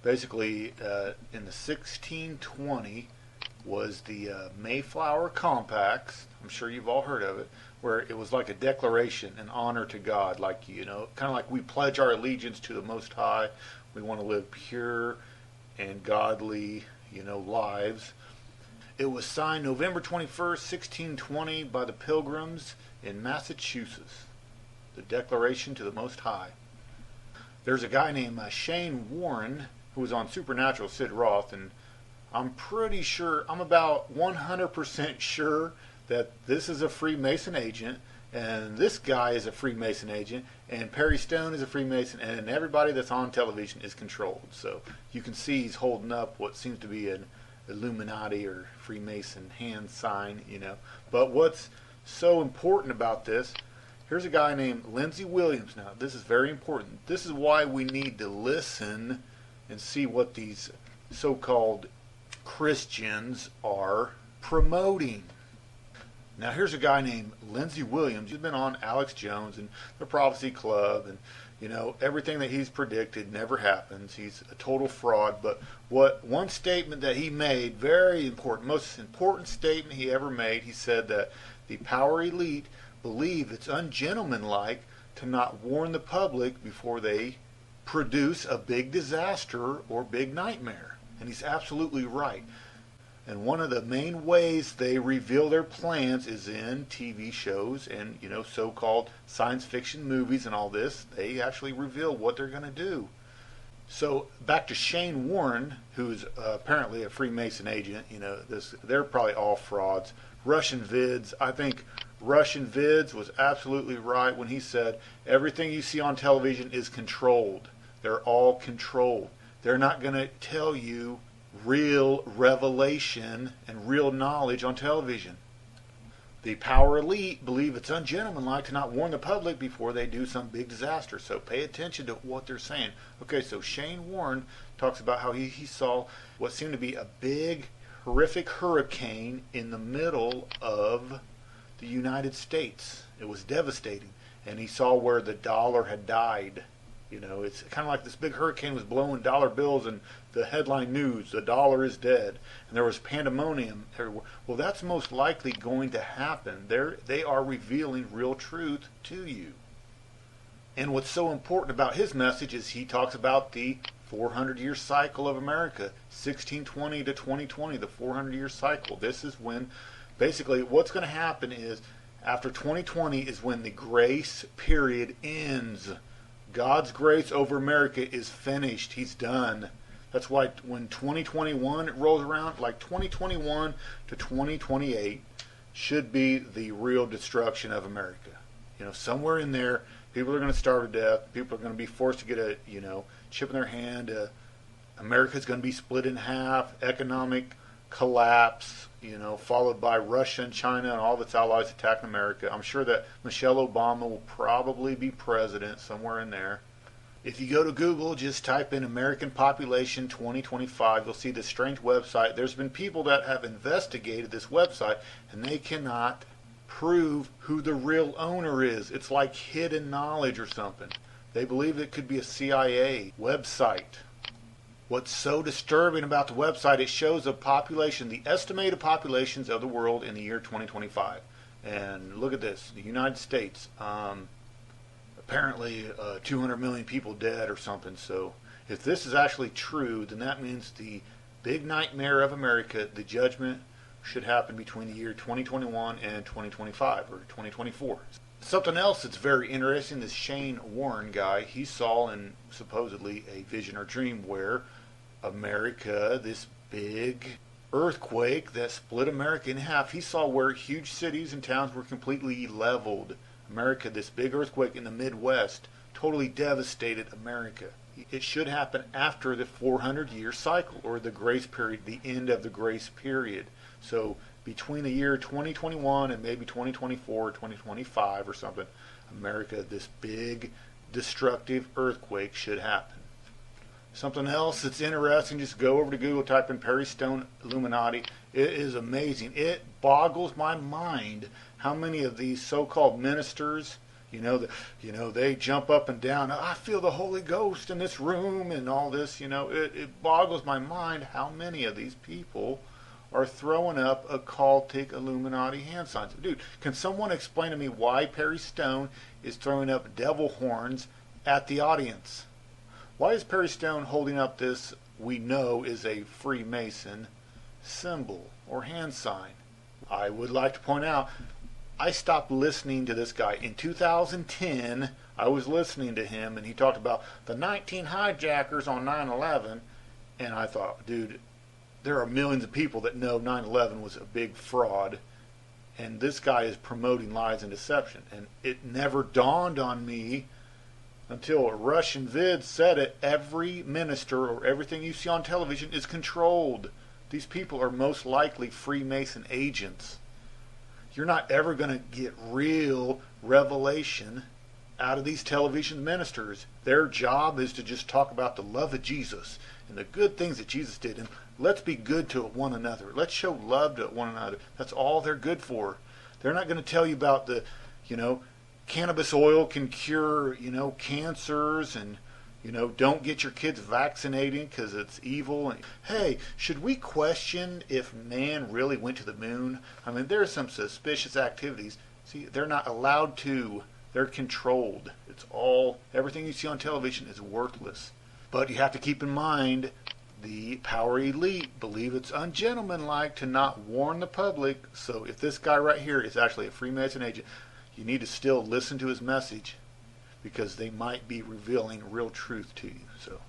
Basically, in the 1620 was the Mayflower Compacts. I'm sure you've all heard of it, where it was like a declaration, an honor to God, like, kind of like we pledge our allegiance to the Most High. We want to live pure and godly, lives. It was signed November 21st, 1620 by the Pilgrims in Massachusetts. The Declaration to the Most High. There's a guy named Shane Warren who was on Supernatural, Sid Roth, and I'm pretty sure, I'm about 100% sure that this is a Freemason agent, and this guy is a Freemason agent, and Perry Stone is a Freemason, and everybody that's on television is controlled. So you can see he's holding up what seems to be an Illuminati or Freemason hand sign, But what's so important about this, here's a guy named Lindsey Williams. Now, this is very important. This is why we need to listen and see what these so-called Christians are promoting. Now, here's a guy named Lindsey Williams. He's been on Alex Jones and the Prophecy Club, and everything that he's predicted never happens. He's a total fraud. But one statement that he made, very important, most important statement he ever made, he said that the power elite believe it's ungentlemanlike to not warn the public before they produce a big disaster or big nightmare. And he's absolutely right. And one of the main ways they reveal their plans is in TV shows and, so-called science fiction movies and all this. They actually reveal what they're going to do. So back to Shane Warren, who's apparently a Freemason agent. They're probably all frauds. Russian Vids, I think Russian Vids was absolutely right when he said everything you see on television is controlled. They're all controlled. They're not going to tell you real revelation and real knowledge on television. The power elite believe it's ungentlemanlike to not warn the public before they do some big disaster. So pay attention to what they're saying. Okay, so Shane Warren talks about how he saw what seemed to be a big, horrific hurricane in the middle of the United States. It was devastating. And he saw where the dollar had died. It's kind of like this big hurricane was blowing dollar bills and the headline news, the dollar is dead. And there was pandemonium everywhere. Well, that's most likely going to happen. They are revealing real truth to you. And what's so important about his message is he talks about the 400-year cycle of America, 1620 to 2020, the 400-year cycle. This is when, basically, what's going to happen is after 2020 is when the grace period ends. God's grace over America is finished. He's done. That's why when 2021 rolls around, like 2021 to 2028 should be the real destruction of America. Somewhere in there, people are going to starve to death. People are going to be forced to get a, chip in their hand. America's going to be split in half. Economic collapse, followed by Russia and China and all of its allies attacking America. I'm sure that Michelle Obama will probably be president somewhere in there. If you go to Google, just type in American population 2025, you'll see this strange website. There's been people that have investigated this website, and they cannot prove who the real owner is. It's like hidden knowledge or something. They believe it could be a CIA website. What's so disturbing about the website, it shows a population, the estimated populations of the world in the year 2025. And look at this, the United States, apparently 200 million people dead or something. So if this is actually true, then that means the big nightmare of America, the judgment, should happen between the year 2021 and 2025 or 2024. Something else that's very interesting, this Shane Warren guy, he saw in supposedly a vision or dream where America, this big earthquake that split America in half, he saw where huge cities and towns were completely leveled. America, this big earthquake in the Midwest, totally devastated America. It should happen after the 400-year cycle, or the grace period, the end of the grace period. So between the year 2021 and maybe 2024 or 2025 or something, America, this big destructive earthquake should happen. Something else that's interesting, just go over to Google, type in Perry Stone Illuminati. It is amazing. It boggles my mind how many of these so-called ministers They jump up and down. I feel the Holy Ghost in this room and all this. It boggles my mind how many of these people are throwing up occultic Illuminati hand signs. Dude, can someone explain to me why Perry Stone is throwing up devil horns at the audience? Why is Perry Stone holding up this we know is a Freemason symbol or hand sign? I would like to point out, I stopped listening to this guy. In 2010, I was listening to him, and he talked about the 19 hijackers on 9/11, and I thought, dude, there are millions of people that know 9/11 was a big fraud, and this guy is promoting lies and deception. And it never dawned on me until a Russian vid said it. Every minister or everything you see on television is controlled. These people are most likely Freemason agents. You're not ever going to get real revelation out of these television ministers. Their job is to just talk about the love of Jesus and the good things that Jesus did. And let's be good to one another. Let's show love to one another. That's all they're good for. They're not going to tell you about the, cannabis oil can cure, cancers, and, don't get your kids vaccinating because it's evil. And, hey, should we question if man really went to the moon? I mean, there's some suspicious activities. See, they're not allowed to. They're controlled. Everything you see on television is worthless. But you have to keep in mind, the power elite believe it's ungentlemanlike to not warn the public. So if this guy right here is actually a Freemason agent, you need to still listen to his message, because they might be revealing real truth to you. So